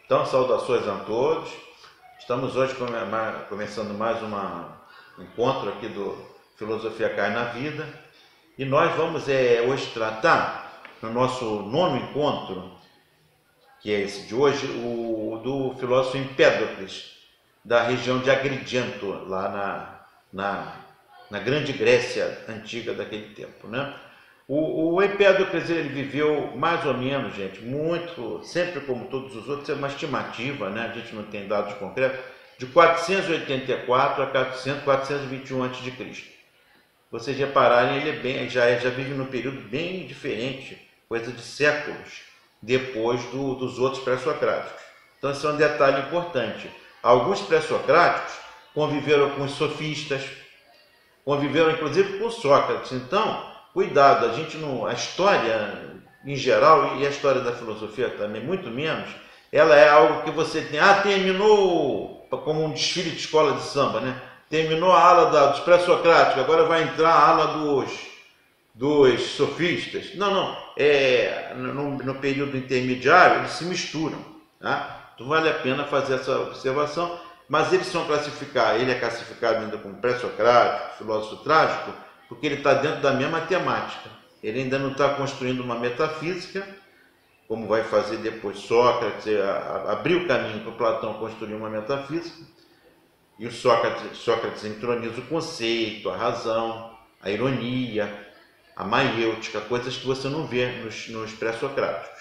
Então, saudações a todos. Estamos hoje começando mais um encontro aqui do Filosofia Cai na Vida. E nós vamos hoje tratar, no nosso nono encontro, que é esse de hoje, do filósofo Empédocles, da região de Agrigento, lá na Grande Grécia antiga daquele tempo, né? O Empédocles, ele viveu mais ou menos, gente, muito, sempre como todos os outros, é uma estimativa, né? A gente não tem dados concretos, de 484 a 421 a.C. Vocês repararem, ele já vive num período bem diferente, coisa de séculos depois dos outros pré-socráticos. Então, esse é um detalhe importante. Alguns pré-socráticos conviveram com os sofistas, conviveram inclusive com Sócrates. Então, cuidado, a história em geral e a história da filosofia também, muito menos, ela é algo que você tem, terminou como um desfile de escola de samba, né? Terminou a ala dos pré-socráticos, agora vai entrar a ala dos sofistas. Não, no período intermediário eles se misturam, tá? Então vale a pena fazer essa observação, mas ele é classificado ainda como pré-socrático, filósofo trágico, porque ele está dentro da mesma temática. Ele ainda não está construindo uma metafísica, como vai fazer depois Sócrates, abrir o caminho para Platão construir uma metafísica, e o Sócrates entroniza o conceito, a razão, a ironia, a maiêutica, coisas que você não vê nos pré-socráticos.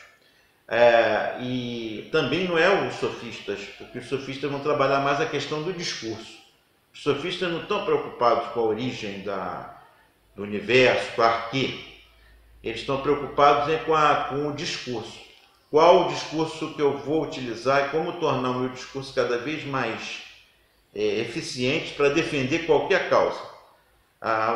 E também não é os sofistas, porque os sofistas vão trabalhar mais a questão do discurso. Os sofistas não estão preocupados com a origem do universo, com a arquê. Eles estão preocupados com o discurso. Qual o discurso que eu vou utilizar e como tornar o meu discurso cada vez mais eficiente para defender qualquer causa.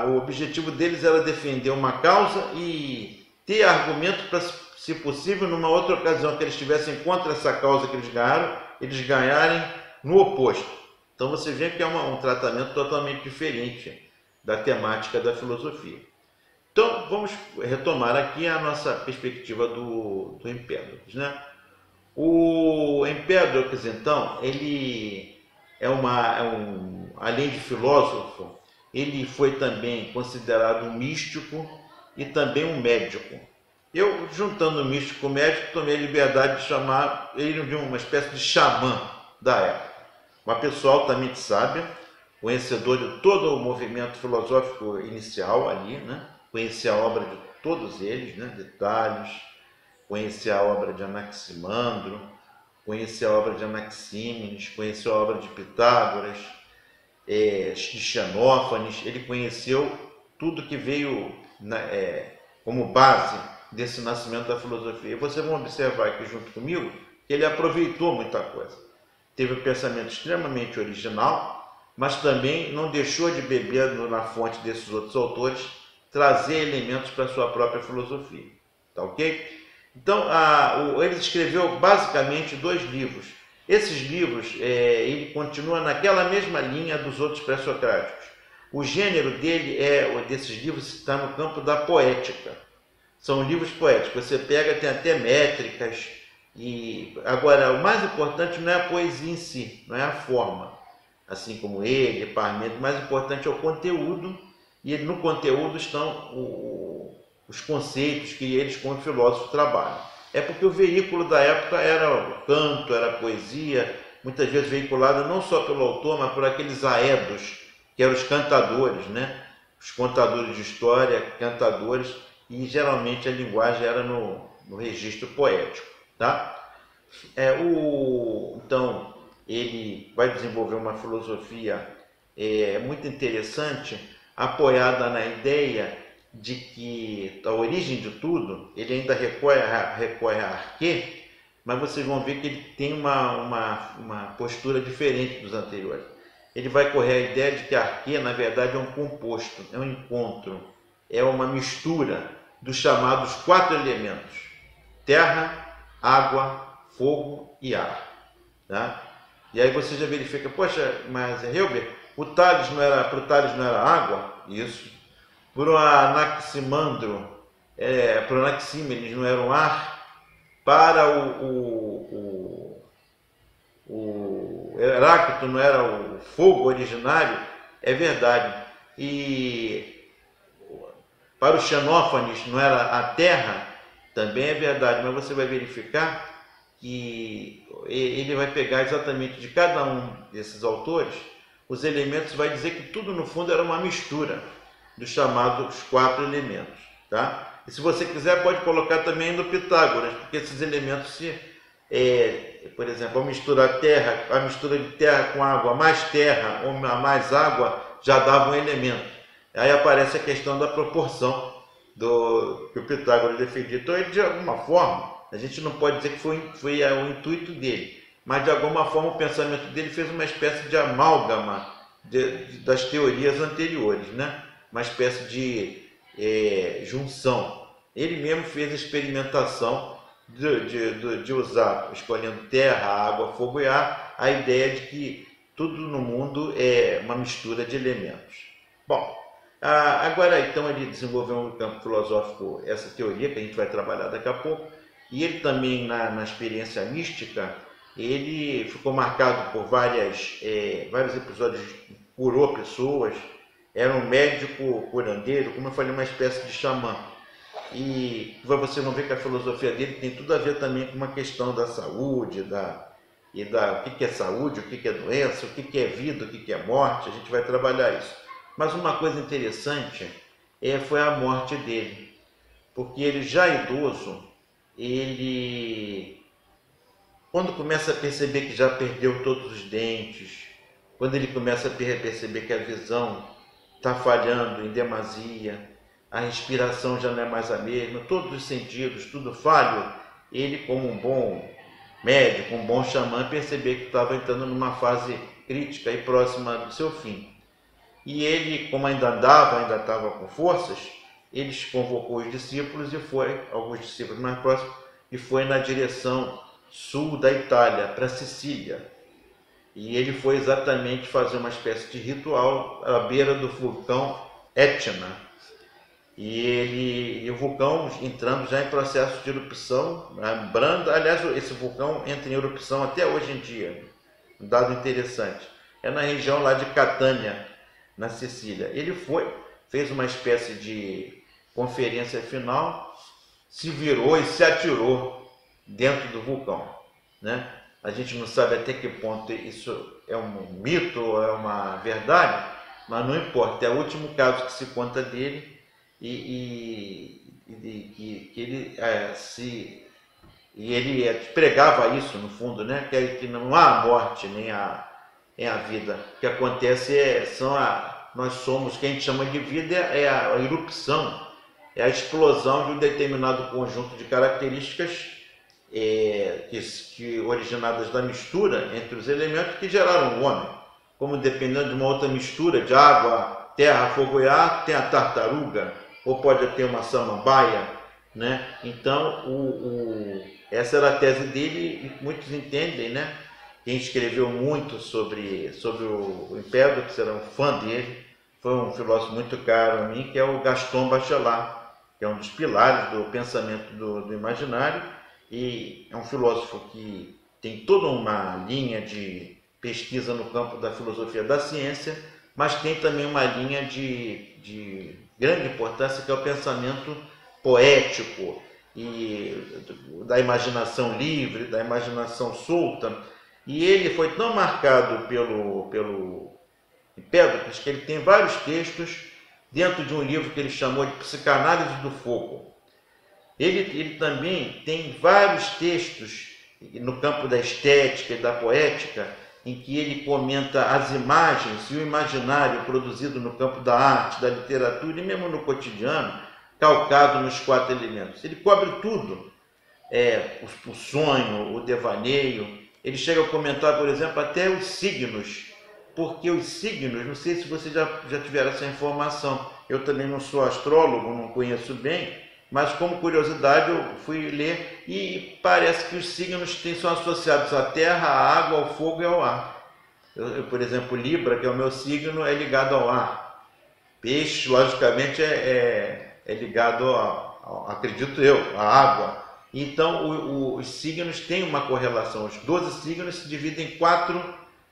O objetivo deles era defender uma causa e ter argumento para, se possível, numa outra ocasião que eles estivessem contra essa causa que eles ganharem no oposto. Então você vê que é um tratamento totalmente diferente da temática da filosofia. Então vamos retomar aqui a nossa perspectiva do Empédocles, né? O Empédocles, então, ele além de filósofo, ele foi também considerado um místico e também um médico. Eu, juntando o místico e o médico, tomei a liberdade de chamar ele de uma espécie de xamã da época. Uma pessoa altamente sábia, conhecedor de todo o movimento filosófico inicial ali, né? Conhecia a obra de todos eles, né? De Tales, conhecia a obra de Anaximandro, conhecia a obra de Anaxímenes, conheceu a obra de Pitágoras, de Xenófanes. Ele conheceu tudo que veio como base desse nascimento da filosofia. E vocês vão observar aqui junto comigo que ele aproveitou muita coisa. Teve um pensamento extremamente original, mas também não deixou de beber na fonte desses outros autores, trazer elementos para a sua própria filosofia. Tá ok? Então, ele escreveu basicamente 2 livros. Esses livros, ele continua naquela mesma linha dos outros pré-socráticos. O gênero desses livros está no campo da poética. São livros poéticos. Você pega, tem até métricas. Agora, o mais importante não é a poesia em si, não é a forma. Assim como Parmênides, o mais importante é o conteúdo. E no conteúdo estão os conceitos que eles, como filósofos, trabalham. É porque o veículo da época era o canto, era a poesia, muitas vezes veiculada não só pelo autor, mas por aqueles aedos, que eram os cantadores, né? Os contadores de história, cantadores, e geralmente a linguagem era no registro poético. Tá? Então, ele vai desenvolver uma filosofia muito interessante, apoiada na ideia de que a origem de tudo, ele ainda recorre à arquê, mas vocês vão ver que ele tem uma postura diferente dos anteriores. Ele vai correr a ideia de que a arquê, na verdade, é um composto, é um encontro, é uma mistura dos chamados 4 elementos: terra, água, fogo e ar. Tá? E aí você já verifica, poxa, mas Hilbert, para o Tales não era água? Isso. Para o Anaximandro, para o Anaxímenes não era um ar. Para o Heráclito não era o fogo originário, é verdade. E para os Xenófanes não era a terra, também é verdade, mas você vai verificar que ele vai pegar exatamente de cada um desses autores os elementos, vai dizer que tudo no fundo era uma mistura dos chamados 4 elementos, tá? E se você quiser pode colocar também no Pitágoras, porque esses elementos por exemplo, a mistura de terra com água, mais terra ou mais água já dava um elemento. Aí aparece a questão da proporção que o Pitágoras defendia. Então ele, de alguma forma, a gente não pode dizer que foi o intuito dele, mas de alguma forma o pensamento dele fez uma espécie de amálgama das teorias anteriores, né? Uma espécie de junção. Ele mesmo fez a experimentação de usar, escolhendo terra, água, fogo e ar, a ideia de que tudo no mundo é uma mistura de elementos. Bom, agora então ele desenvolveu no campo filosófico essa teoria que a gente vai trabalhar daqui a pouco, e ele também na experiência mística, ele ficou marcado por vários episódios, curou pessoas, era um médico curandeiro, como eu falei, uma espécie de xamã. E você não vê que a filosofia dele tem tudo a ver também com uma questão da saúde, o que é saúde, o que é doença, o que é vida, o que é morte, a gente vai trabalhar isso. Mas uma coisa interessante foi a morte dele, porque ele já idoso, quando começa a perceber que já perdeu todos os dentes, quando ele começa a perceber que a visão está falhando em demasia, a respiração já não é mais a mesma, todos os sentidos, tudo falho, ele, como um bom médico, um bom xamã, percebeu que estava entrando numa fase crítica e próxima do seu fim. E ele, como ainda estava com forças, ele convocou os discípulos alguns discípulos mais próximos, e foi na direção sul da Itália, para Sicília. E ele foi exatamente fazer uma espécie de ritual à beira do vulcão Etna. E o vulcão entrando já em processo de erupção branda. Aliás, esse vulcão entra em erupção até hoje em dia. Um dado interessante. É na região lá de Catânia, na Sicília. Ele fez uma espécie de conferência final, se virou e se atirou dentro do vulcão, né? A gente não sabe até que ponto isso é um mito ou é uma verdade, mas não importa. É o último caso que se conta dele. E ele pregava isso no fundo, né? Que não há morte nem a vida. O que acontece nós somos, que a gente chama de vida é a erupção, é a explosão de um determinado conjunto de características originadas da mistura entre os elementos que geraram o homem. Como dependendo de uma outra mistura de água, terra, fogo e ar, tem a tartaruga, ou pode ter uma samambaia, né? Então, essa era a tese dele, e muitos entendem, né? Quem escreveu muito sobre o Empédocles, era um fã dele, foi um filósofo muito caro a mim, que é o Gaston Bachelard, que é um dos pilares do pensamento do imaginário, e é um filósofo que tem toda uma linha de pesquisa no campo da filosofia da ciência, mas tem também uma linha de grande importância, que é o pensamento poético e da imaginação livre, da imaginação solta. E ele foi tão marcado pelo Empédocles que ele tem vários textos dentro de um livro que ele chamou de Psicanálise do Fogo. Ele também tem vários textos no campo da estética e da poética, em que ele comenta as imagens e o imaginário produzido no campo da arte, da literatura e mesmo no cotidiano, calcado nos 4 elementos. Ele cobre tudo, o sonho, o devaneio. Ele chega a comentar, por exemplo, até os signos, porque os signos, não sei se vocês já tiveram essa informação, eu também não sou astrólogo, não conheço bem, mas como curiosidade eu fui ler e parece que os signos são associados à terra, à água, ao fogo e ao ar. Por exemplo, Libra, que é o meu signo, é ligado ao ar. Peixe, logicamente, é ligado, acredito eu, à água. Então, os signos têm uma correlação. Os 12 signos se dividem em 4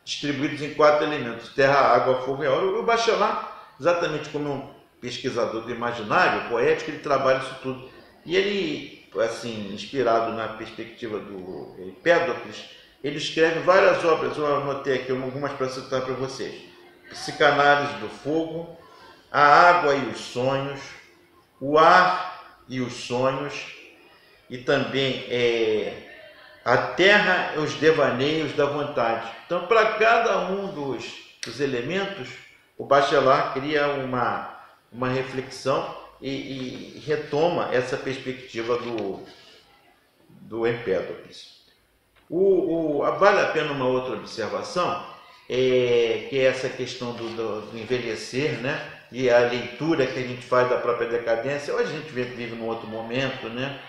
distribuídos em 4 elementos: terra, água, fogo e ar. O Bachelard, exatamente como um pesquisador do imaginário poético, ele trabalha isso tudo. E ele, assim, inspirado na perspectiva do Empédocles, ele escreve várias obras. Eu anotei aqui algumas para citar para vocês: Psicanálise do Fogo, A Água e os Sonhos, O Ar e os Sonhos, e também A Terra e os Devaneios da Vontade. Então, para cada um dos elementos, o Bachelard cria uma reflexão e retoma essa perspectiva do Empédocles. Vale a pena uma outra observação, que é essa questão do envelhecer, né? E a leitura que a gente faz da própria decadência. Hoje a gente vive num outro momento, né?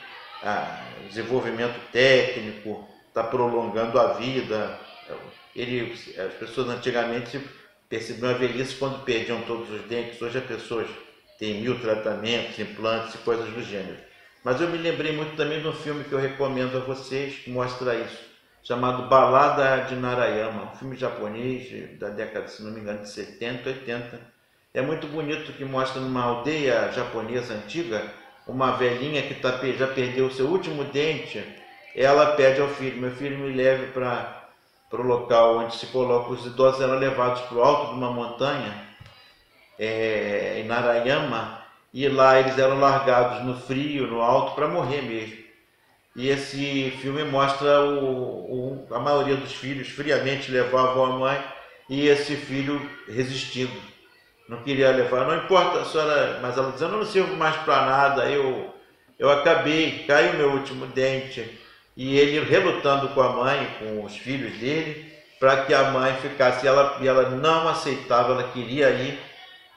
O desenvolvimento técnico está prolongando a vida. As pessoas antigamente percebiam a velhice quando perdiam todos os dentes. Hoje as pessoas têm 1000 tratamentos, implantes e coisas do gênero. Mas eu me lembrei muito também de um filme que eu recomendo a vocês, que mostra isso, chamado Balada de Narayama, um filme japonês da década, se não me engano, de 70, 80. É muito bonito, que mostra numa aldeia japonesa antiga, uma velhinha que já perdeu o seu último dente. Ela pede ao filho: meu filho, me leve para o local onde se coloca os idosos. Eram levados para o alto de uma montanha, em Narayama, e lá eles eram largados no frio, no alto, para morrer mesmo. E esse filme mostra a maioria dos filhos friamente levavam a mãe, e esse filho resistindo, não queria levar. Não importa, a senhora, mas ela dizendo: eu não sirvo mais para nada, eu acabei, caiu meu último dente. E ele relutando com a mãe, com os filhos dele, para que a mãe ficasse. E ela não aceitava, ela queria ir,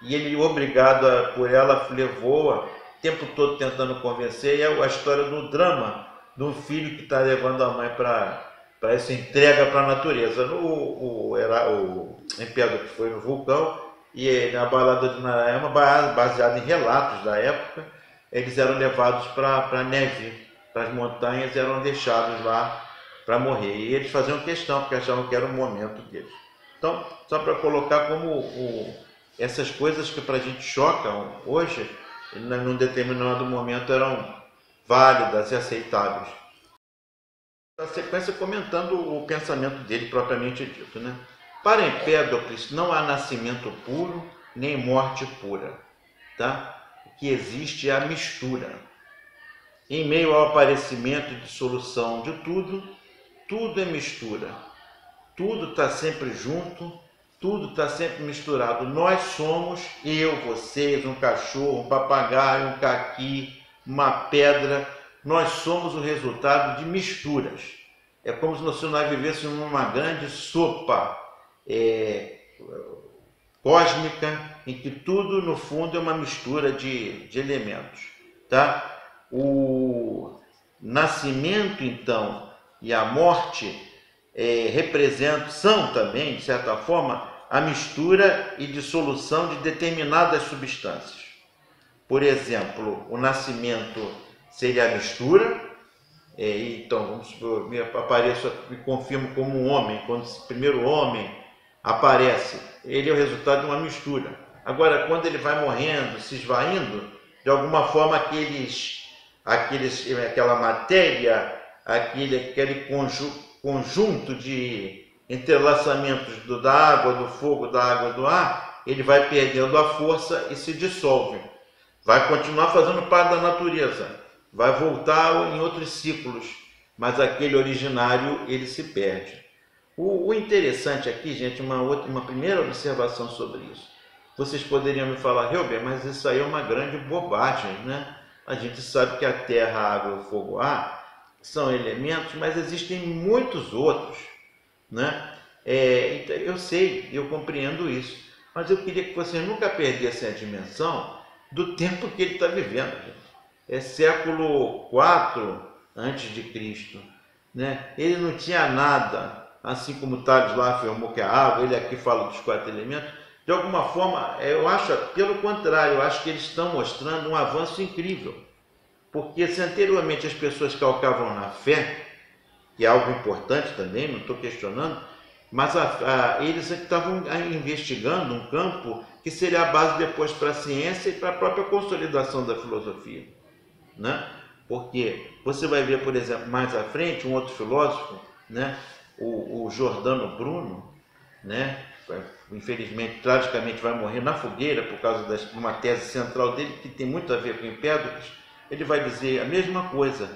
e ele, obrigado por ela, levou-a o tempo todo tentando convencer. E é a história do drama do filho que está levando a mãe para essa entrega para a natureza. O Empédocles foi no vulcão, e na Balada de Narayama, baseada em relatos da época, eles eram levados para a neve, para as montanhas, e eram deixados lá para morrer. E eles faziam questão, porque achavam que era o momento deles. Então, só para colocar como essas coisas que para a gente chocam hoje, num determinado momento eram válidas e aceitáveis. Na sequência, comentando o pensamento dele propriamente dito, né? Para Empédocles não há nascimento puro nem morte pura, tá? O que existe é a mistura. Em meio ao aparecimento e dissolução de tudo, tudo é mistura. Tudo está sempre junto, tudo está sempre misturado. Nós somos, eu, vocês, um cachorro, um papagaio, um caqui, uma pedra. Nós somos o resultado de misturas. É como se nós vivêssemos numa grande sopa cósmica, em que tudo no fundo é uma mistura de elementos, tá? O nascimento, então, e a morte são também, de certa forma, a mistura e dissolução de determinadas substâncias. Por exemplo, o nascimento seria a mistura. Então, vamos supor, me confirmo como um homem. Quando o primeiro homem aparece, ele é o resultado de uma mistura. Agora, quando ele vai morrendo, se esvaindo, de alguma forma aquela matéria, aquele conjunto de entrelaçamentos da água, do fogo, da água, do ar, ele vai perdendo a força e se dissolve. Vai continuar fazendo parte da natureza, vai voltar em outros ciclos, mas aquele originário ele se perde. O interessante aqui, gente, uma primeira observação sobre isso. Vocês poderiam me falar: Helber, mas isso aí é uma grande bobagem, né? A gente sabe que a terra, a água, o fogo, o ar são elementos, mas existem muitos outros, né? Então, eu sei, eu compreendo isso, mas eu queria que vocês nunca perdessem a dimensão do tempo que ele está vivendo, gente. É século IV antes de Cristo, né? Ele não tinha nada, assim como Tales lá afirmou que a água, ele aqui fala dos 4 elementos. De alguma forma, eu acho, pelo contrário, eu acho que eles estão mostrando um avanço incrível. Porque se anteriormente as pessoas calcavam na fé, que é algo importante também, não estou questionando, mas eles estavam investigando um campo que seria a base depois para a ciência e para a própria consolidação da filosofia, né? Porque você vai ver, por exemplo, mais à frente, um outro filósofo, né? O Giordano Bruno, né? Infelizmente, tragicamente, vai morrer na fogueira por causa de uma tese central dele que tem muito a ver com Empédocles. Ele vai dizer a mesma coisa,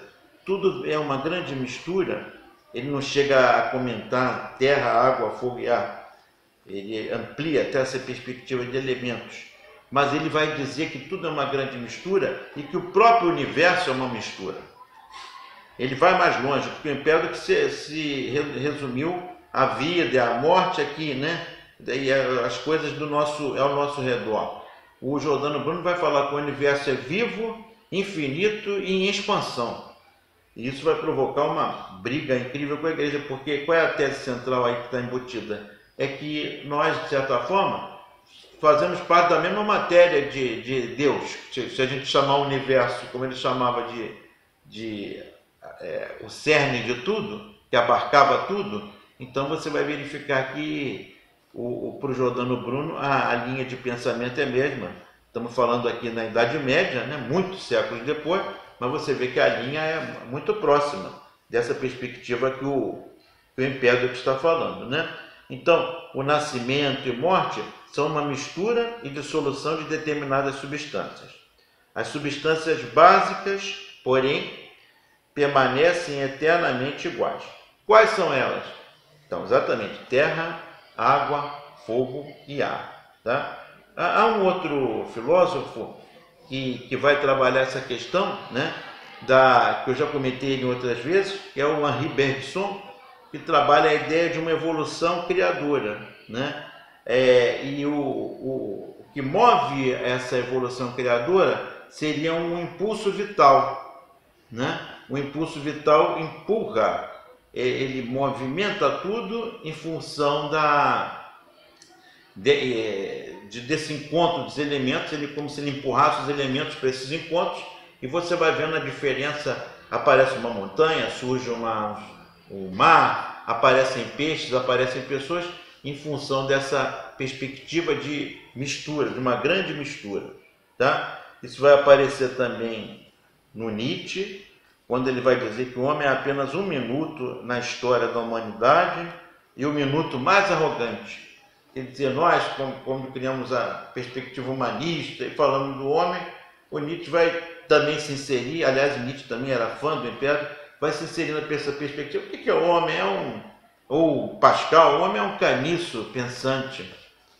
tudo é uma grande mistura. Ele não chega a comentar terra, água, fogo e ar, ele amplia até essa perspectiva de elementos, mas ele vai dizer que tudo é uma grande mistura e que o próprio universo é uma mistura. Ele vai mais longe, porque o Empédocles se resumiu a vida e a morte aqui, né? E as coisas ao nosso redor. O Giordano Bruno vai falar que o universo é vivo, infinito e em expansão. E isso vai provocar uma briga incrível com a igreja, porque qual é a tese central aí que está embutida? É que nós, de certa forma, fazemos parte da mesma matéria de Deus. Se a gente chamar o universo, como ele chamava o cerne de tudo, que abarcava tudo, então você vai verificar que para o Giordano Bruno a linha de pensamento é a mesma. Estamos falando aqui na Idade Média, né, muitos séculos depois, mas você vê que a linha é muito próxima dessa perspectiva que o Empédocles está falando, né? Então, o nascimento e morte são uma mistura e dissolução de determinadas substâncias. As substâncias básicas, porém, permanecem eternamente iguais. Quais são elas? Então, exatamente, terra, água, fogo e ar. Tá? Há um outro filósofo que vai trabalhar essa questão, né, que eu já comentei em outras vezes, que é o Henri Bergson, que trabalha a ideia de uma evolução criadora, né? E o que move essa evolução criadora seria um impulso vital, né? O impulso vital empurra, ele movimenta tudo em função desse encontro dos elementos, como se ele empurrasse os elementos para esses encontros, e você vai vendo a diferença, aparece uma montanha, surge o mar, aparecem peixes, aparecem pessoas, em função dessa perspectiva de mistura, de uma grande mistura. Tá? Isso vai aparecer também no Nietzsche, quando ele vai dizer que o homem é apenas um minuto na história da humanidade e o minuto mais arrogante. Quer dizer, nós, quando criamos a perspectiva humanista e falando do homem, o Nietzsche vai também se inserir, aliás, o Nietzsche também era fã do Empédocles, vai se inserir nessa perspectiva. O que é o homem? Ou Pascal, o homem é um caniço pensante.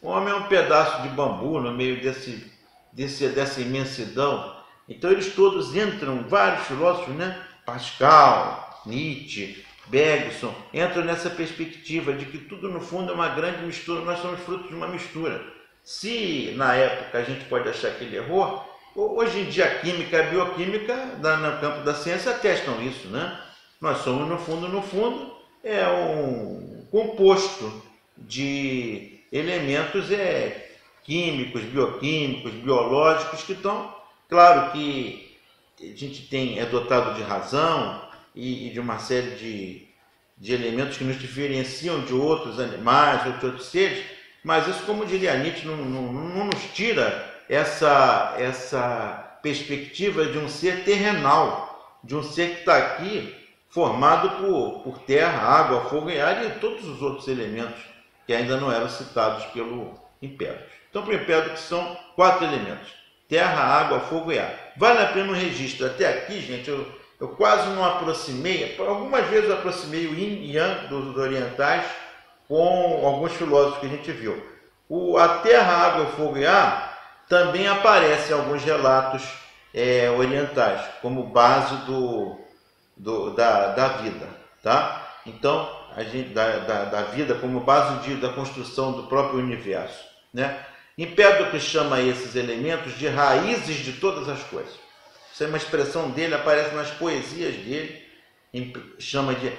O homem é um pedaço de bambu no meio dessa imensidão. Então eles todos entram, vários filósofos, né? Pascal, Nietzsche, Bergson, entram nessa perspectiva de que tudo no fundo é uma grande mistura, nós somos frutos de uma mistura. Se na época a gente pode achar que ele errou, hoje em dia a química e a bioquímica, no campo da ciência, atestam isso, né? Nós somos, no fundo, é um composto de elementos químicos, bioquímicos, biológicos, que estão, claro que a gente é dotado de razão e de uma série de elementos que nos diferenciam de outros animais ou de outros seres, mas isso, como diria Nietzsche, não nos tira essa perspectiva de um ser terrenal, de um ser que está aqui formado por terra, água, fogo e ar e todos os outros elementos que ainda não eram citados pelo Empédocles. Então, para o Empédocles são 4 elementos: terra, água, fogo e ar. Vale a pena um registro. Até aqui, gente, eu quase não aproximei, algumas vezes eu aproximei o Yin e Yang dos orientais com alguns filósofos que a gente viu. A terra, água, fogo e ar também aparece em alguns relatos orientais, como base da vida, tá? Então, da vida como base da construção do próprio universo, né? Empédocles chama esses elementos de raízes de todas as coisas. Isso é uma expressão dele, aparece nas poesias dele, chama de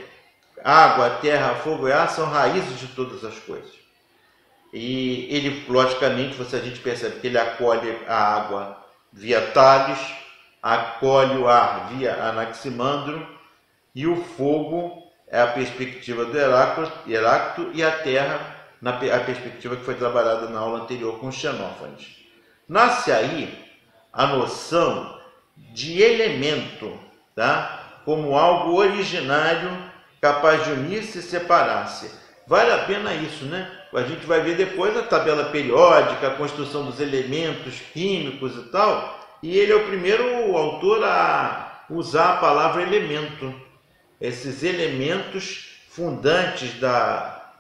água, terra, fogo e ar são raízes de todas as coisas. E ele, logicamente, a gente percebe que ele acolhe a água via Tales, acolhe o ar via Anaximandro e o fogo é a perspectiva do Heráclito e a Terra, a perspectiva que foi trabalhada na aula anterior com Xenófanes. Nasce aí a noção de elemento, tá? Como algo originário, capaz de unir-se e separar-se. Vale a pena isso, né? A gente vai ver depois a tabela periódica, a construção dos elementos químicos e tal, e ele é o primeiro autor a usar a palavra elemento. Esses elementos fundantes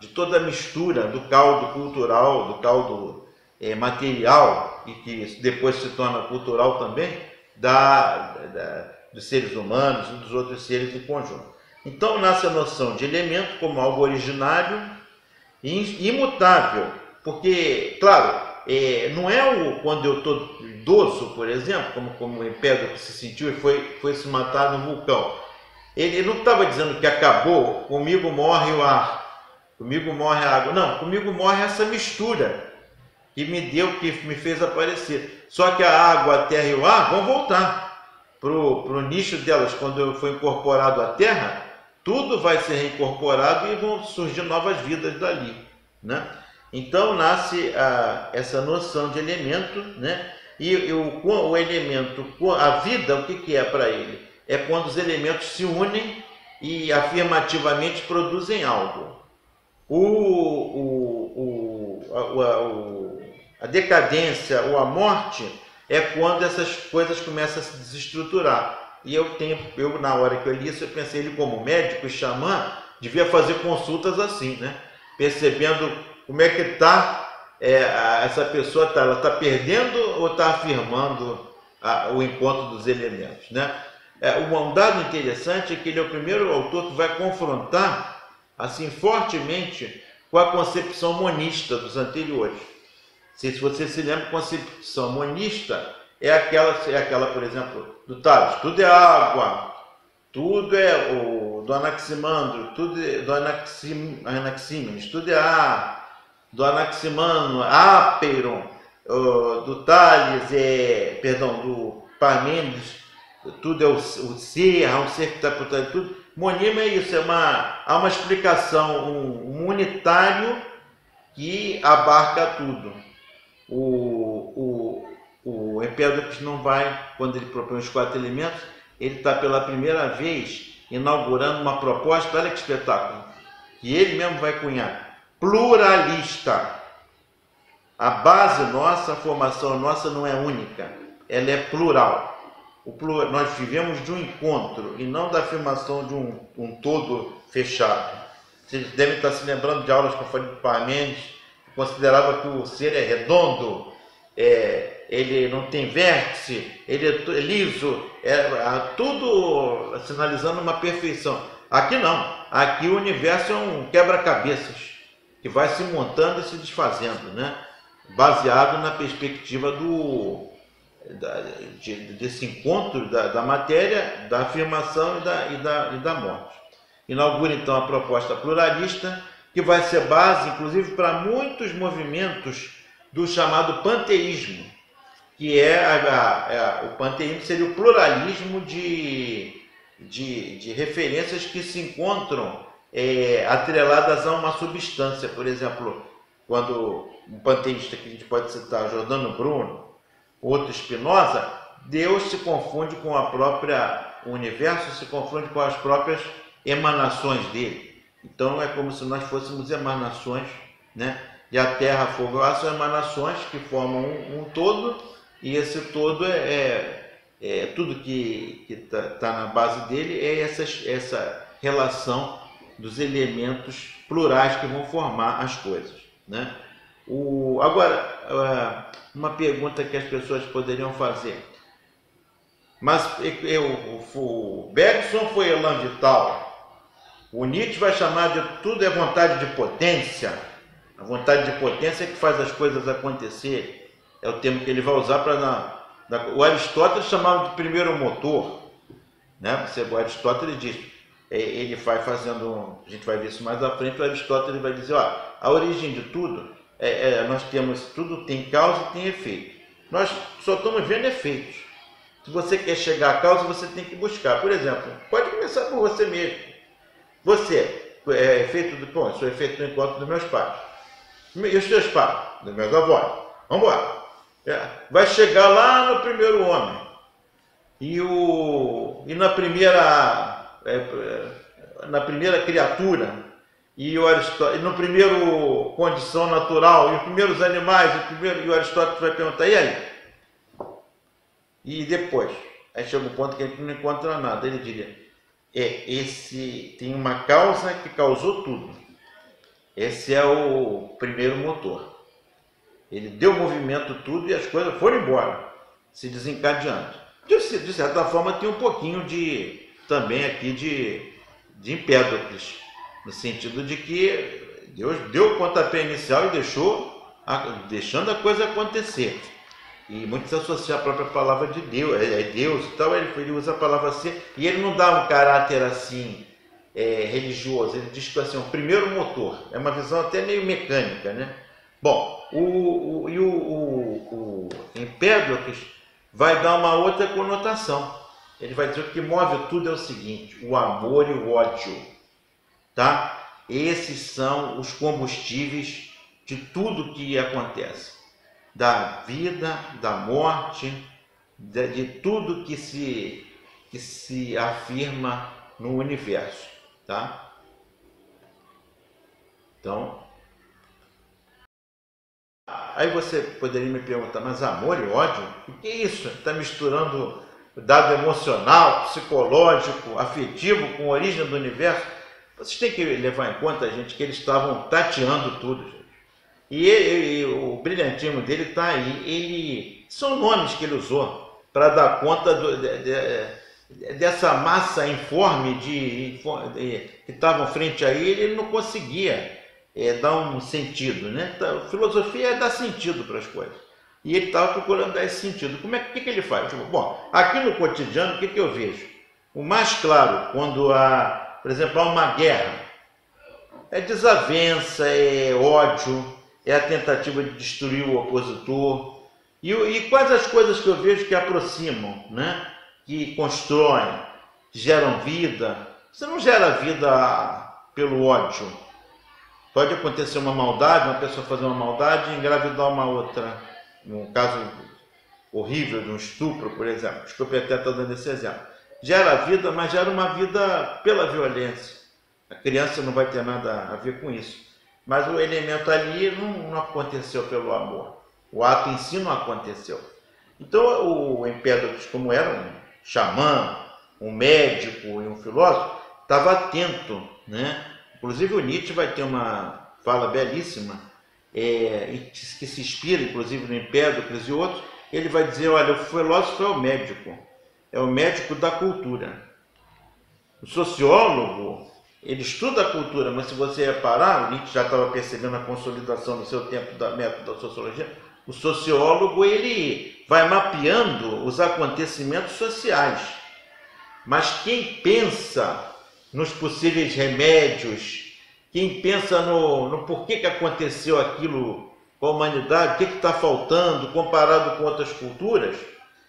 de toda a mistura do caldo cultural, do caldo material, e que depois se torna cultural também, dos seres humanos e dos outros seres em conjunto. Então nasce a noção de elemento como algo originário e imutável, porque, claro, não é quando eu estou idoso, por exemplo, como o Empédoclo se sentiu e foi se matar no vulcão. Ele não estava dizendo que acabou, comigo morre o ar, comigo morre a água. Não, comigo morre essa mistura que me fez aparecer. Só que a água, a terra e o ar vão voltar para o nicho delas. Quando eu for incorporado à terra, tudo vai ser reincorporado e vão surgir novas vidas dali, né? Então nasce essa noção de elemento, né? E o elemento, a vida, o que é para ele? É quando os elementos se unem e afirmativamente produzem algo. A decadência ou a morte é quando essas coisas começam a se desestruturar. E na hora que eu li isso, eu pensei, ele como médico e xamã, devia fazer consultas assim, né? Percebendo como é que essa pessoa ela está perdendo ou está afirmando o encontro dos elementos, né? Um dado interessante é que ele é o primeiro autor que vai confrontar assim fortemente com a concepção monista dos anteriores. Se você se lembra, a concepção monista é aquela, por exemplo, do Tales, tudo é água, tudo é do Anaximandro, tudo é do Anaxímenes, tudo é ar, do Anaximandro, Ápeiron, do Tales, do Parmênides, tudo é o ser, há um ser que está por trás de tudo. Monismo é isso, há uma explicação, um unitário que abarca tudo. O Empédocles não vai, quando ele propõe os 4 elementos, ele está pela primeira vez inaugurando uma proposta, olha que espetáculo, que ele mesmo vai cunhar, pluralista. A base nossa, a formação nossa não é única, ela é plural. Nós vivemos de um encontro e não da afirmação de um todo fechado. Vocês devem estar se lembrando de aulas que eu falei de Parmênides, que considerava que o ser é redondo, ele não tem vértice, ele é liso, tudo sinalizando uma perfeição. Aqui não, aqui o universo é um quebra-cabeças que vai se montando e se desfazendo, né? Baseado na perspectiva desse encontro da matéria, da afirmação e da morte. Inaugura então a proposta pluralista, que vai ser base, inclusive, para muitos movimentos do chamado panteísmo, que o panteísmo seria o pluralismo de referências que se encontram atreladas a uma substância. Por exemplo, quando um panteísta que a gente pode citar, Giordano Bruno, outro Spinoza, Deus se confunde com o universo se confunde com as próprias emanações dele. Então é como se nós fôssemos emanações, né? E a terra, fogo e ar são emanações que formam um todo, e esse todo tudo que está na base dele é essa relação dos elementos plurais que vão formar as coisas, né? Agora, uma pergunta que as pessoas poderiam fazer. Mas o Bergson foi Elan Vital. O Nietzsche vai chamar de tudo é vontade de potência. A vontade de potência é que faz as coisas acontecerem. É o termo que ele vai usar para... O Aristóteles chamava de primeiro motor, né? O Aristóteles diz, ele vai fazendo... A gente vai ver isso mais à frente. O Aristóteles vai dizer, a origem de tudo... nós temos, tudo tem causa e tem efeito. Nós só estamos vendo efeitos. Se você quer chegar à causa, você tem que buscar. Por exemplo, pode começar por você mesmo. Você é efeito do... Bom, eu sou efeito do encontro dos meus pais. E os teus pais? Dos meus avós. Vamos embora. Vai chegar lá no primeiro homem. E na primeira criatura, e no primeiro condição natural, e os primeiros animais, e o Aristóteles vai perguntar, e aí? E depois? Aí chega um ponto que a gente não encontra nada. Ele diria, esse tem uma causa que causou tudo. Esse é o primeiro motor. Ele deu movimento tudo e as coisas foram embora, se desencadeando. De certa forma tem um pouquinho também aqui de Empédocles, no sentido de que Deus deu o pontapé inicial e deixando a coisa acontecer. E muitos associam a própria palavra de Deus, Deus e tal, ele usa a palavra ser, e ele não dá um caráter assim religioso, ele diz que assim, o primeiro motor, é uma visão até meio mecânica, né? Bom, o Empédocles vai dar uma outra conotação. Ele vai dizer que o que move tudo é o seguinte, o amor e o ódio, tá? Esses são os combustíveis de tudo que acontece, da vida, da morte, de tudo que se afirma no universo, tá? Então, aí você poderia me perguntar, mas amor e ódio? O que é isso? Está misturando dado emocional, psicológico, afetivo com a origem do universo? Vocês têm que levar em conta, gente, que eles estavam tateando tudo, gente. E o brilhantismo dele está aí. São nomes que ele usou para dar conta dessa massa informe que estavam frente a ele não conseguia dar um sentido, né? Então, filosofia é dar sentido para as coisas. E ele estava procurando dar esse sentido. Que ele faz? Bom, aqui no cotidiano, o que eu vejo? O mais claro, quando por exemplo, há uma guerra, é desavença, é ódio, é a tentativa de destruir o opositor. E quais as coisas que eu vejo que aproximam, né? Que constroem, que geram vida? Você não gera vida pelo ódio. Pode acontecer uma maldade, uma pessoa fazer uma maldade e engravidar uma outra. Um caso horrível de um estupro, por exemplo. Desculpe até estar dando esse exemplo. Gera vida, mas gera uma vida pela violência. A criança não vai ter nada a ver com isso. Mas o elemento ali não aconteceu pelo amor. O ato em si não aconteceu. Então o Empédocles, como era um xamã, um médico e um filósofo, estava atento, né? Inclusive o Nietzsche vai ter uma fala belíssima, que se inspira inclusive no Empédocles e outros. Ele vai dizer, olha, o filósofo é o médico da cultura. O sociólogo, ele estuda a cultura, mas se você reparar, o Nietzsche já estava percebendo a consolidação no seu tempo da método da sociologia. O sociólogo, ele vai mapeando os acontecimentos sociais. Mas quem pensa nos possíveis remédios, quem pensa no porquê que aconteceu aquilo com a humanidade, o que está faltando comparado com outras culturas,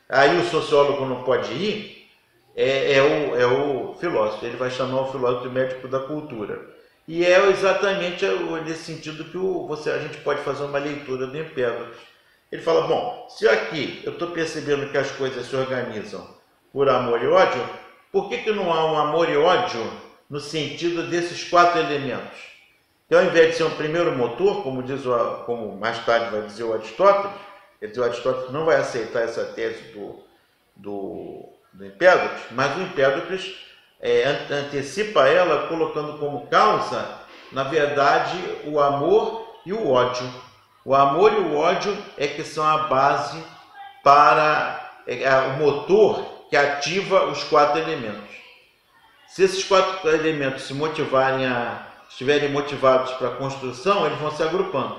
aí o sociólogo não pode ir, é o filósofo. Ele vai chamar o filósofo de médico da cultura. E é exatamente nesse sentido que a gente pode fazer uma leitura do Empédocles. Ele fala, bom, se aqui eu estou percebendo que as coisas se organizam por amor e ódio, por que não há um amor e ódio no sentido desses 4 elementos? Que ao invés de ser um primeiro motor, como mais tarde vai dizer o Aristóteles, o Aristóteles não vai aceitar essa tese do Empédocles, mas o Empédocles antecipa ela colocando como causa, na verdade, o amor e o ódio. O amor e o ódio que são a base para o motor que ativa os 4 elementos. Se esses 4 elementos estiverem motivados para a construção, eles vão se agrupando.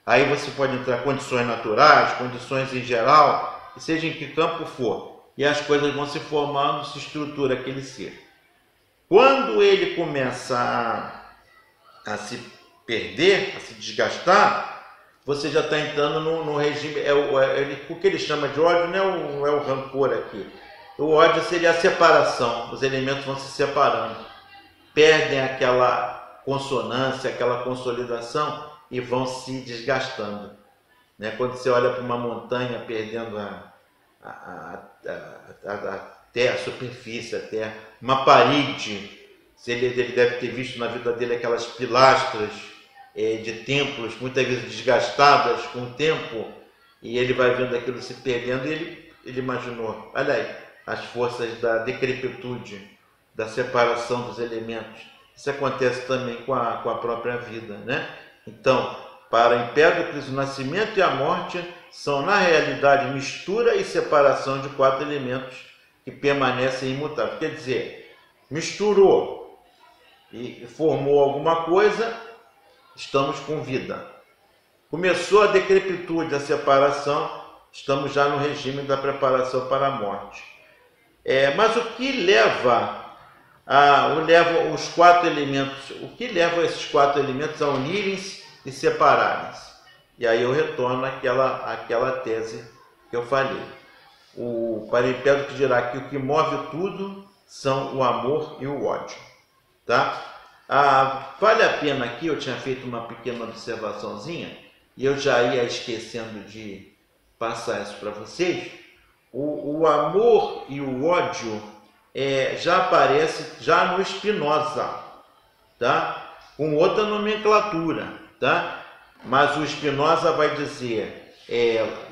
Aí você pode entrar condições naturais, condições em geral, seja em que campo for, e as coisas vão se formando, se estrutura aquele ser. Quando ele começa a se perder, a se desgastar, você já está entrando no regime, o que ele chama de ódio não é o rancor aqui. O ódio seria a separação, os elementos vão se separando. perdem aquela consonância, aquela consolidação e vão se desgastando, né? Quando você olha para uma montanha perdendo até a superfície, até uma parede, ele deve ter visto na vida dele aquelas pilastras de templos, muitas vezes desgastadas com o tempo, e ele vai vendo aquilo se perdendo, e ele imaginou, olha aí, as forças da decrepitude, da separação dos elementos. Isso acontece também com a própria vida, né? Então, para Empédocles, o nascimento e a morte são, na realidade, mistura e separação de 4 elementos que permanecem imutáveis. Quer dizer, misturou e formou alguma coisa, estamos com vida. Começou a decrepitude, a separação, estamos já no regime da preparação para a morte. Mas o que leva os 4 elementos, o que leva esses 4 elementos a unirem-se e separarem-se? E aí eu retorno àquela tese que eu falei. O Empédocles dirá que o que move tudo são o amor e o ódio. Tá? Vale a pena aqui, eu tinha feito uma pequena observaçãozinha, e eu já ia esquecendo de passar isso para vocês. O amor e o ódio já aparece já no Spinoza, tá? Com outra nomenclatura, tá? Mas o Spinoza vai dizer,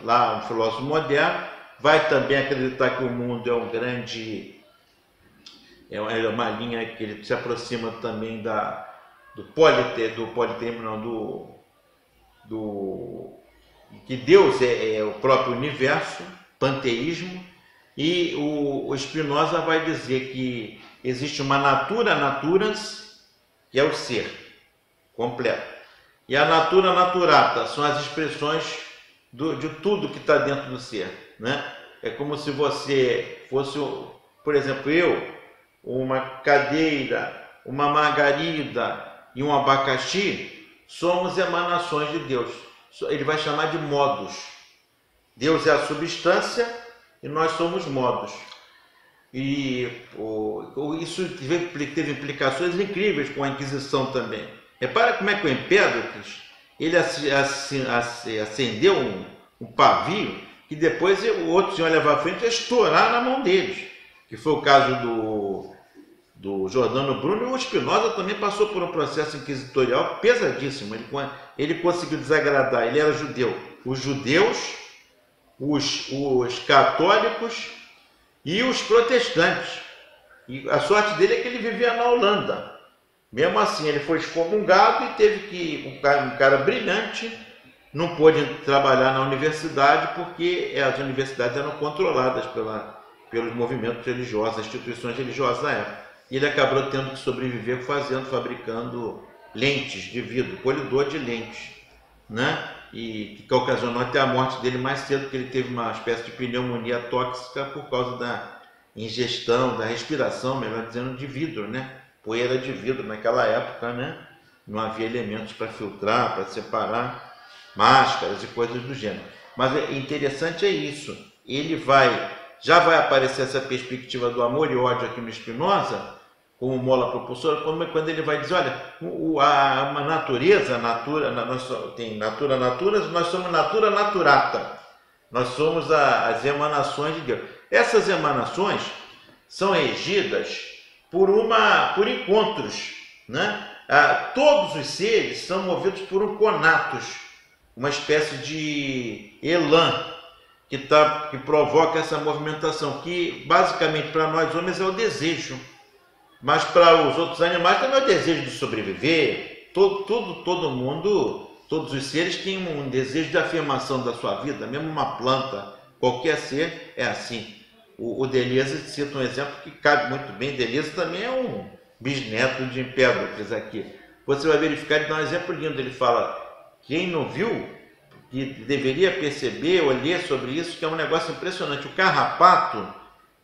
lá um filósofo moderno, vai também acreditar que o mundo é um grande, é uma linha que ele se aproxima também do politeísmo, não, que Deus é o próprio universo, panteísmo, e o Spinoza vai dizer que existe uma natura naturans, que é o ser completo, e a natura naturata são as expressões de tudo que está dentro do ser, né? É como se você fosse, por exemplo, uma cadeira, uma margarida e um abacaxi, somos emanações de Deus. Ele vai chamar de modos. Deus é a substância e nós somos modos. E isso teve implicações incríveis com a Inquisição também. Repara como é que o Empédocles, ele acendeu um pavio que depois outros iam levar à frente e estourar na mão deles. Que foi o caso do Giordano Bruno, e o Spinoza também passou por um processo inquisitorial pesadíssimo. Ele conseguiu desagradar, ele era judeu, os judeus, os católicos e os protestantes. E a sorte dele é que ele vivia na Holanda. Mesmo assim, ele foi excomungado e teve que, um cara brilhante, não pôde trabalhar na universidade porque as universidades eram controladas pelos movimentos religiosos, instituições religiosas da época. E ele acabou tendo que sobreviver fabricando lentes de vidro, polidor de lentes, né? E que ocasionou até a morte dele mais cedo, porque ele teve uma espécie de pneumonia tóxica por causa da ingestão, da respiração, melhor dizendo, de vidro, né? Poeira de vidro naquela época, né? Não havia elementos para filtrar, para separar, máscaras e coisas do gênero. Mas interessante é isso. Já vai aparecer essa perspectiva do amor e ódio aqui no Spinoza, como mola propulsora, quando ele vai dizer, olha, uma natureza, tem natura naturas, nós somos natura naturata. Nós somos as emanações de Deus. Essas emanações são regidas por encontros, né? Todos os seres são movidos por um conatos, uma espécie de elan que provoca essa movimentação, que basicamente para nós homens é o desejo, mas para os outros animais também é o desejo de sobreviver. Todo mundo, todos os seres têm um desejo de afirmação da sua vida, mesmo uma planta, qualquer ser é assim. O Deleuze cita um exemplo que cabe muito bem. Deleuze também é um bisneto de Empédocles aqui. Você vai verificar, ele dá um exemplo lindo. Ele fala, quem não viu, que deveria perceber ou ler sobre isso, que é um negócio impressionante. O carrapato,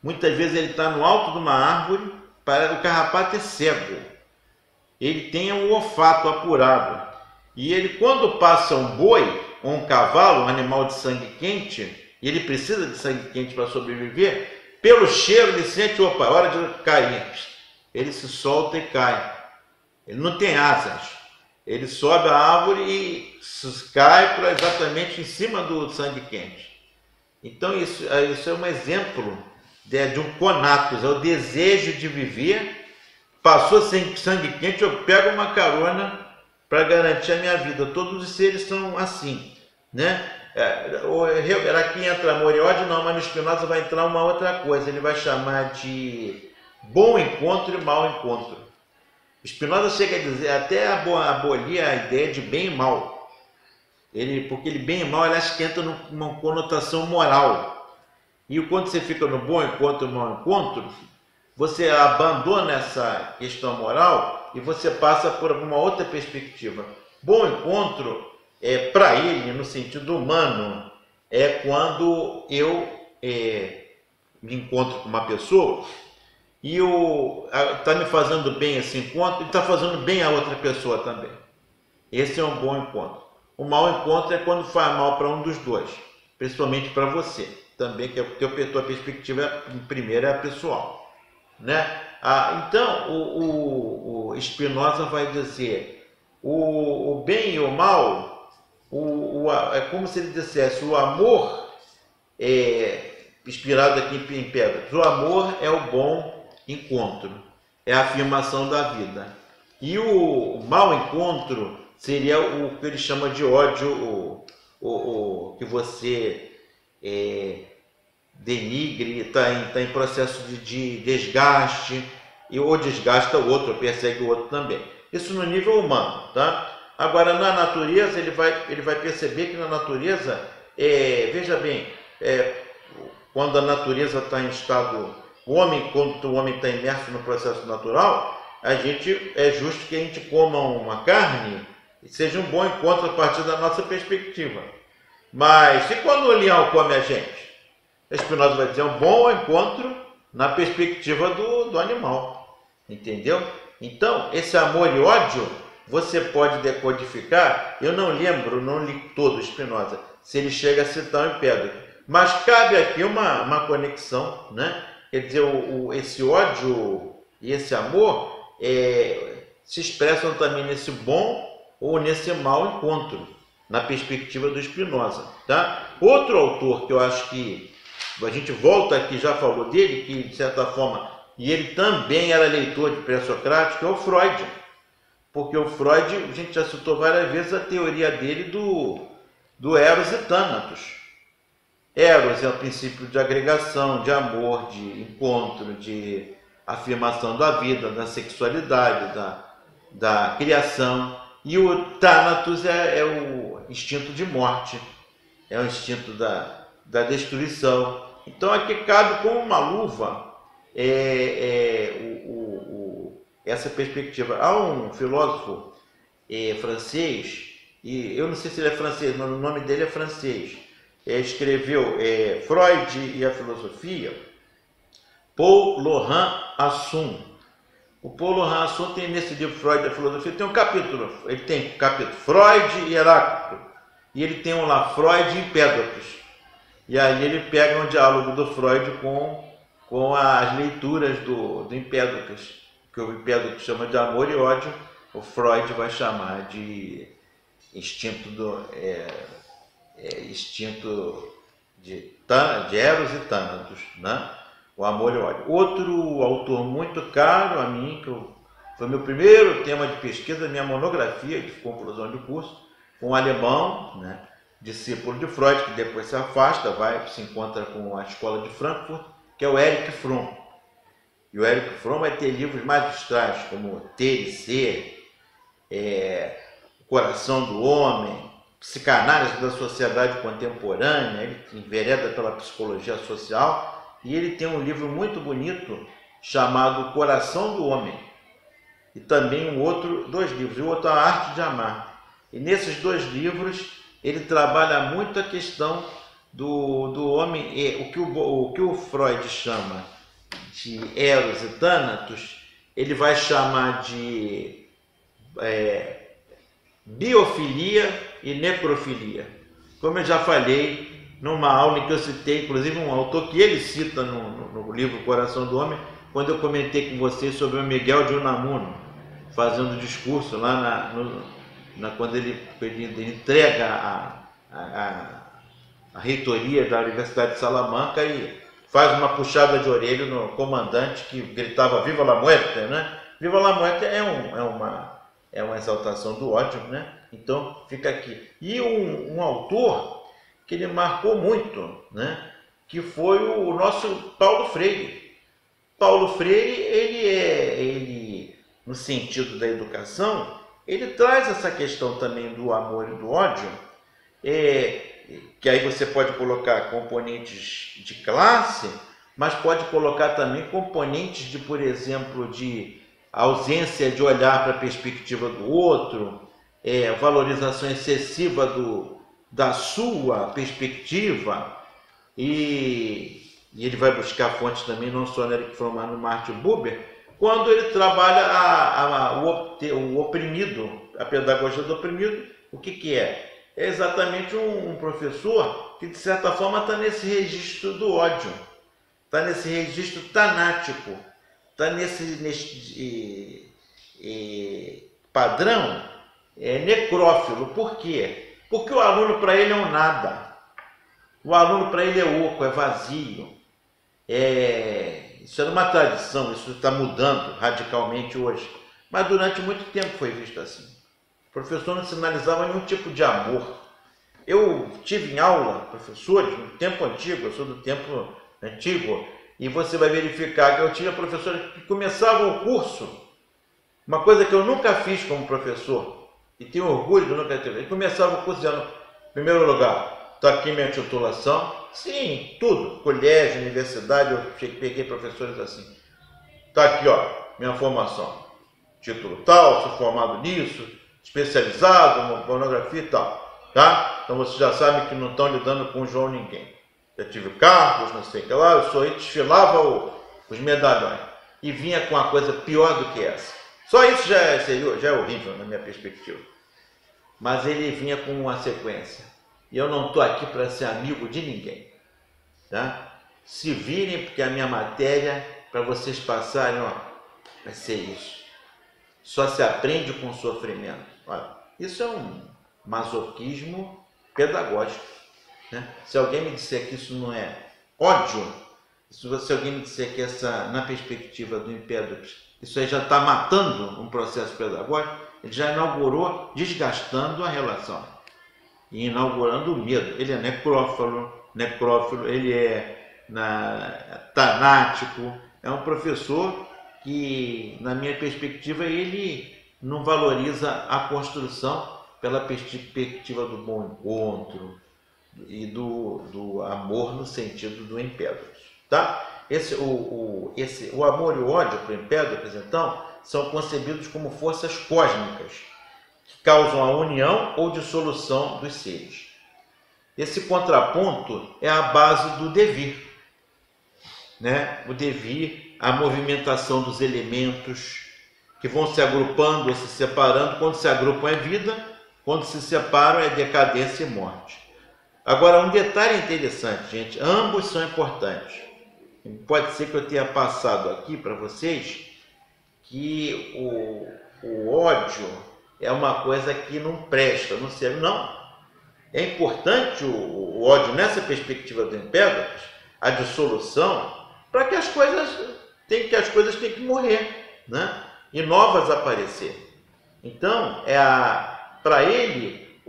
muitas vezes ele está no alto de uma árvore, o carrapato é cego. Ele tem um olfato apurado. E ele, quando passa um boi ou um cavalo, um animal de sangue quente, e ele precisa de sangue quente para sobreviver, pelo cheiro ele sente, opa, hora de cair. ele se solta e cai. Ele não tem asas. Ele sobe a árvore e cai exatamente em cima do sangue quente. Então isso é um exemplo de um conatos, é o desejo de viver. Passou sem sangue quente, eu pego uma carona para garantir a minha vida. Todos os seres são assim, né? Aqui entra amor e ódio, não, mas no Spinoza vai entrar uma outra coisa. Ele vai chamar de bom encontro e mau encontro. Spinoza chega a dizer, até abolir a ideia de bem e mal. Porque ele bem e mal, ele acha que entra numa conotação moral. E quando você fica no bom encontro e mau encontro, você abandona essa questão moral e você passa por uma outra perspectiva. Bom encontro, para ele, no sentido humano, é quando eu me encontro com uma pessoa e está me fazendo bem esse encontro e está fazendo bem a outra pessoa também. Esse é um bom encontro. O mau encontro é quando faz mal para um dos dois, principalmente para você também, que a tua perspectiva primeira é a pessoal, né? Então o Spinoza vai dizer o bem e o mal, é como se ele dissesse o amor, inspirado aqui em Pedras, o amor é o bom encontro, é a afirmação da vida, e o mau encontro seria o que ele chama de ódio, que você denigre, está em processo de desgaste, ou desgasta o outro, ou persegue o outro também. Isso no nível humano, tá? Agora, na natureza, ele vai perceber que na natureza, veja bem, quando a natureza está em estado, quando o homem está imerso no processo natural, é justo que a gente coma uma carne e seja um bom encontro a partir da nossa perspectiva. Mas e quando o leão come a gente? Spinoza vai dizer um bom encontro na perspectiva do animal, entendeu? Então, esse amor e ódio você pode decodificar. Eu não lembro, não li todo Spinoza, se ele chega a citar o Empédocles, mas cabe aqui uma conexão, né? Quer dizer, esse ódio e esse amor se expressam também nesse bom ou nesse mau encontro, na perspectiva do Spinoza, tá? Outro autor que eu acho que a gente volta aqui, já falou dele, que de certa forma, e ele também era leitor de pré-socrático, é o Freud. Porque o Freud, a gente já citou várias vezes a teoria dele do Eros e Thanatos. Eros é o princípio de agregação, de amor, de encontro, de afirmação da vida, da sexualidade, da criação. E o Thanatos é o instinto de morte, é o instinto da destruição. Então aqui cabe como uma luva essa perspectiva. Há um filósofo francês, e eu não sei se ele é francês, mas o nome dele é francês, escreveu Freud e a Filosofia, Paul Laurent Assun. O Paul Laurent Assun tem nesse livro Freud e a Filosofia, tem um capítulo, ele tem capítulo Freud e Heráclito, e ele tem um lá, Freud e Empédocles. E aí ele pega um diálogo do Freud com as leituras do Empédocles, que o Empédocles chama de amor e ódio, o Freud vai chamar de instinto de Eros e Thanatos, né? O amor e o ódio. Outro autor muito caro a mim, foi meu primeiro tema de pesquisa, minha monografia de conclusão de curso, um alemão, né? Discípulo de Freud, que depois se afasta, se encontra com a escola de Frankfurt, que é o Erich Fromm. E o Erich Fromm vai ter livros magistrais, como Ter e Ser, O Coração do Homem, Psicanálise da Sociedade Contemporânea, ele envereda pela psicologia social, e ele tem um livro muito bonito chamado O Coração do Homem, e também dois livros, e o outro A Arte de Amar. E nesses dois livros ele trabalha muito a questão do homem, o que o Freud chama de Eros e Thanatos, ele vai chamar de biofilia e necrofilia. Como eu já falei numa aula em que eu citei, inclusive um autor que ele cita no livro Coração do Homem, quando eu comentei com vocês sobre o Miguel de Unamuno, fazendo discurso lá quando ele entrega a reitoria da Universidade de Salamanca e faz uma puxada de orelha no comandante que gritava Viva la Muerte, né? Viva la Muerte é uma exaltação do ódio, né? Então fica aqui. E um autor que ele marcou muito, né? Que foi o nosso Paulo Freire. Paulo Freire, ele no sentido da educação, ele traz essa questão também do amor e do ódio, que aí você pode colocar componentes de classe, mas pode colocar também componentes de, por exemplo, de ausência de olhar para a perspectiva do outro, valorização excessiva da sua perspectiva, e ele vai buscar fontes também, não só no Erich Fromm, mas no Martin Buber, quando ele trabalha o oprimido, a pedagogia do oprimido. O que é? É exatamente um professor que, de certa forma, está nesse registro do ódio, está nesse registro tanático, está nesse padrão necrófilo. Por quê? Porque o aluno, para ele, é um nada. O aluno, para ele, é oco, é vazio. Isso era uma tradição, isso está mudando radicalmente hoje. Mas durante muito tempo foi visto assim. O professor não sinalizava nenhum tipo de amor. Eu tive em aula professores no tempo antigo, eu sou do tempo antigo, e você vai verificar que eu tinha professores que começavam o curso, uma coisa que eu nunca fiz como professor, e tenho orgulho de nunca ter. Ele começava o curso dizendo, em primeiro lugar, está aqui minha titulação. Sim, tudo. Colégio, universidade, eu peguei professores assim. Está aqui, ó, minha formação. Título tal, sou formado nisso, especializado, pornografia e tal. Tá? Então vocês já sabem que não estão lidando com o João ninguém. Já tive cargos, não sei o que lá, eu só desfilava os medalhões. E vinha com uma coisa pior do que essa. Só isso já é horrível na minha perspectiva. Mas ele vinha com uma sequência. E eu não estou aqui para ser amigo de ninguém. Tá? Se virem, porque a minha matéria, para vocês passarem, ó, vai ser isso. Só se aprende com sofrimento. Olha, isso é um masoquismo pedagógico. Né? Se alguém me disser que isso não é ódio, se alguém me disser que na perspectiva do Empédocles, isso aí já está matando um processo pedagógico, ele já inaugurou desgastando a relação. E inaugurando o medo. Ele é necrófilo, ele é tanático, é um professor que, na minha perspectiva, ele não valoriza a construção pela perspectiva do bom encontro e do amor no sentido do Empédocles. Tá? O amor e o ódio para o Empédocles, então, são concebidos como forças cósmicas, que causam a união ou dissolução dos seres. Esse contraponto é a base do devir, né? O devir, a movimentação dos elementos que vão se agrupando ou se separando. Quando se agrupam é vida, quando se separam é decadência e morte. Agora, um detalhe interessante, gente, ambos são importantes. Pode ser que eu tenha passado aqui para vocês que o ódio é uma coisa que não presta, não serve. Não. É importante o ódio nessa perspectiva do Empédocles, a dissolução, para que as coisas têm que morrer, né? E novas aparecer. Então, para ele,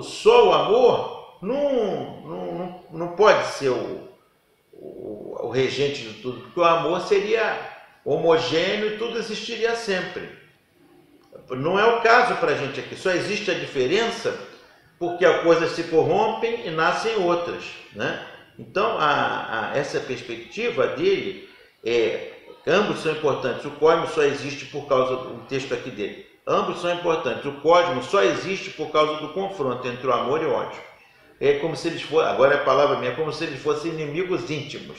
só o amor não pode ser o regente de tudo, porque o amor seria homogêneo e tudo existiria sempre. Não é o caso para a gente aqui, só existe a diferença porque as coisas se corrompem e nascem outras, né? Então, essa perspectiva dele ambos são importantes. O cosmos só existe por causa do texto aqui dele. Ambos são importantes. O cosmos só existe por causa do confronto entre o amor e o ódio. É como se eles fossem, agora é a palavra minha, como se eles fossem inimigos íntimos,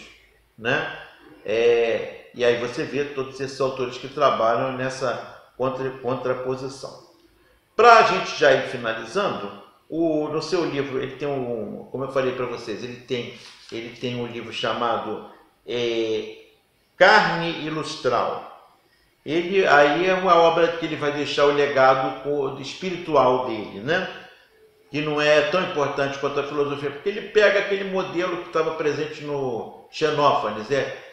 né? E aí você vê todos esses autores que trabalham nessa contraposição. Para a gente já ir finalizando, no seu livro, ele tem como eu falei para vocês, ele tem um livro chamado Carne Ilustral. Ele aí é uma obra que ele vai deixar o legado espiritual dele, né? Que não é tão importante quanto a filosofia, porque ele pega aquele modelo que estava presente no Xenófanes,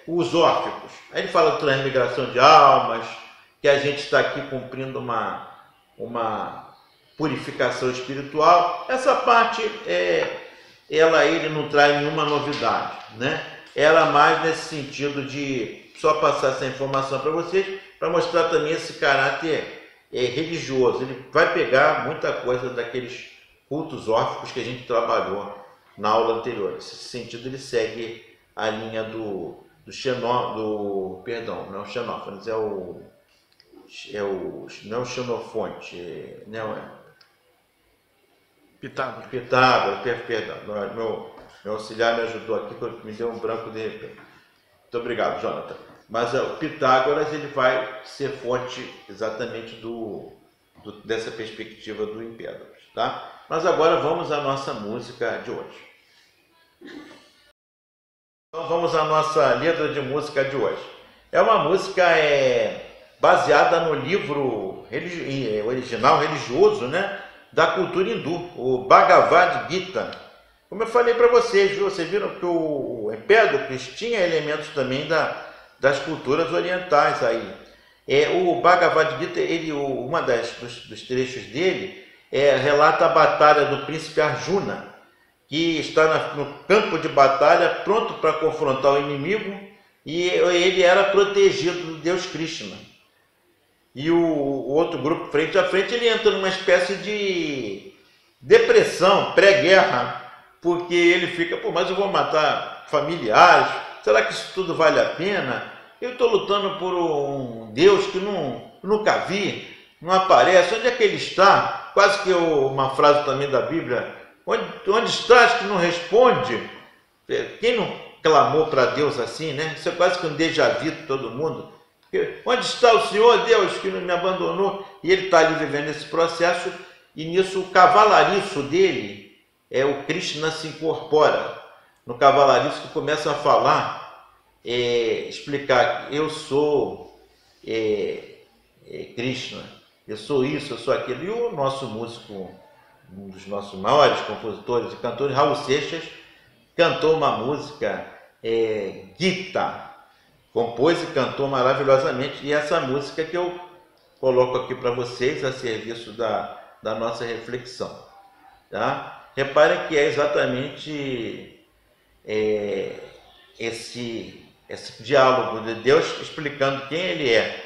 os órficos. Aí ele fala de transmigração de almas, que a gente está aqui cumprindo uma purificação espiritual. Essa parte, ele não traz nenhuma novidade, né? Era mais nesse sentido de só passar essa informação para vocês, para mostrar também esse caráter religioso. Ele vai pegar muita coisa daqueles cultos órficos que a gente trabalhou na aula anterior. Nesse sentido, ele segue a linha não é o Xenófanes, não é o Xenofonte, Pitágoras. Pitágoras, perdão. Meu auxiliar me ajudou aqui, me deu um branco de repente. Muito obrigado, Jonathan. Mas o Pitágoras, ele vai ser fonte exatamente dessa perspectiva do Empédocles, tá? Mas agora vamos à nossa música de hoje. Então vamos à nossa letra de música de hoje. É uma música baseada no livro original religioso, né, da cultura hindu, o Bhagavad Gita. Como eu falei para vocês, viu? Vocês viram que o Empédocles tinha elementos também das culturas orientais aí. O Bhagavad Gita, uma dos trechos dele relata a batalha do príncipe Arjuna, que está no campo de batalha pronto para confrontar o inimigo, e ele era protegido do deus Krishna. E o outro grupo, frente a frente, ele entra numa espécie de depressão pré-guerra, porque ele fica, mas eu vou matar familiares, será que isso tudo vale a pena? Eu estou lutando por um Deus que nunca vi, não aparece, onde é que ele está? Quase que uma frase também da Bíblia, onde estás que não responde? Quem não clamou para Deus assim, né? Isso é quase que um déjà vu de todo mundo. Onde está o Senhor, Deus, que não me abandonou? E ele está ali vivendo esse processo, e nisso o cavalariço dele, o Krishna se incorpora. No cavalariço que começa a falar, explicar, eu sou Krishna, eu sou isso, eu sou aquilo. E o nosso músico, um dos nossos maiores compositores e cantores, Raul Seixas, cantou uma música, Gita, compôs e cantou maravilhosamente, e essa música que eu coloco aqui para vocês a serviço da nossa reflexão, tá? Reparem que é exatamente esse diálogo de Deus explicando quem ele é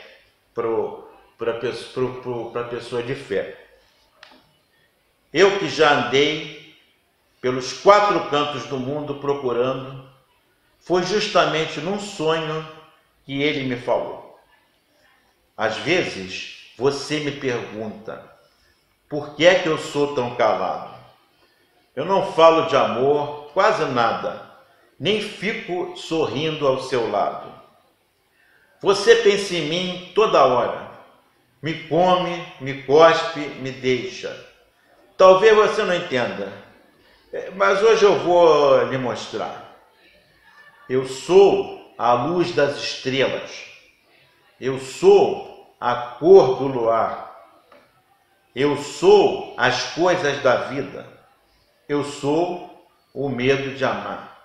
para a pessoa de fé. Eu que já andei pelos 4 cantos do mundo procurando, foi justamente num sonho que ele me falou. Às vezes você me pergunta, por que é que eu sou tão calado? Eu não falo de amor quase nada, nem fico sorrindo ao seu lado. Você pensa em mim toda hora, me come, me cospe, me deixa. Talvez você não entenda, mas hoje eu vou lhe mostrar. Eu sou a luz das estrelas, eu sou a cor do luar, eu sou as coisas da vida, eu sou o medo de amar.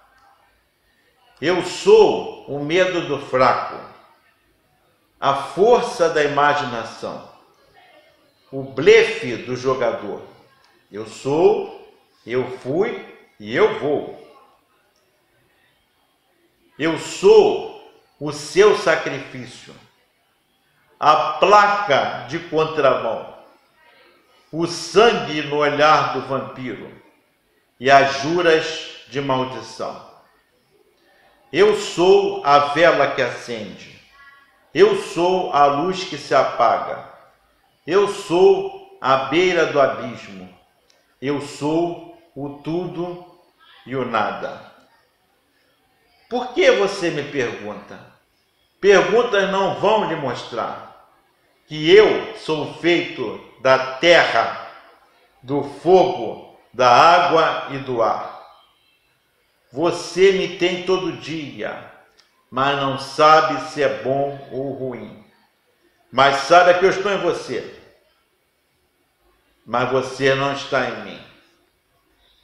Eu sou o medo do fraco, a força da imaginação, o blefe do jogador. Eu sou, eu fui e eu vou. Eu sou o seu sacrifício, a placa de contramão, o sangue no olhar do vampiro e as juras de maldição. Eu sou a vela que acende, eu sou a luz que se apaga, eu sou a beira do abismo, eu sou o tudo e o nada. Por que você me pergunta? Perguntas não vão lhe mostrar que eu sou feito da terra, do fogo, da água e do ar. Você me tem todo dia, mas não sabe se é bom ou ruim. Mas sabe que eu estou em você, mas você não está em mim.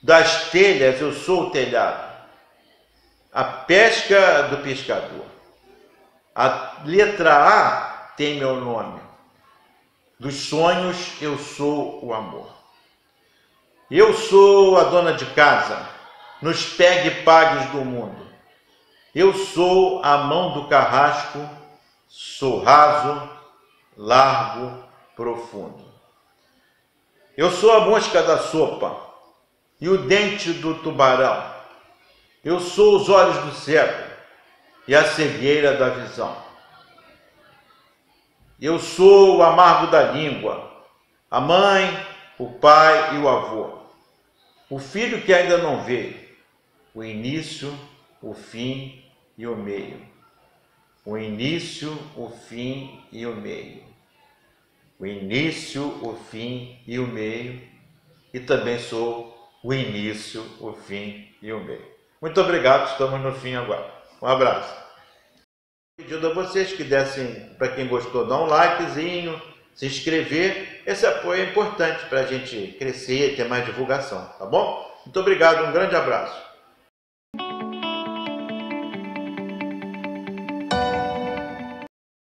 Das telhas eu sou o telhado, a pesca do pescador. A letra A tem meu nome. Dos sonhos eu sou o amor. Eu sou a dona de casa, nos pegue-pagues do mundo. Eu sou a mão do carrasco, sou raso, largo, profundo. Eu sou a mosca da sopa e o dente do tubarão. Eu sou os olhos do cego e a cegueira da visão. Eu sou o amargo da língua, a mãe, o pai e o avô. O filho que ainda não veio, o início, o fim e o meio. O início, o fim e o meio. O início, o fim e o meio. E também sou o início, o fim e o meio. Muito obrigado, estamos no fim agora. Um abraço. Pedindo a vocês que dessem, para quem gostou, dar um likezinho, se inscrever. Esse apoio é importante para a gente crescer e ter mais divulgação, tá bom? Muito obrigado, um grande abraço.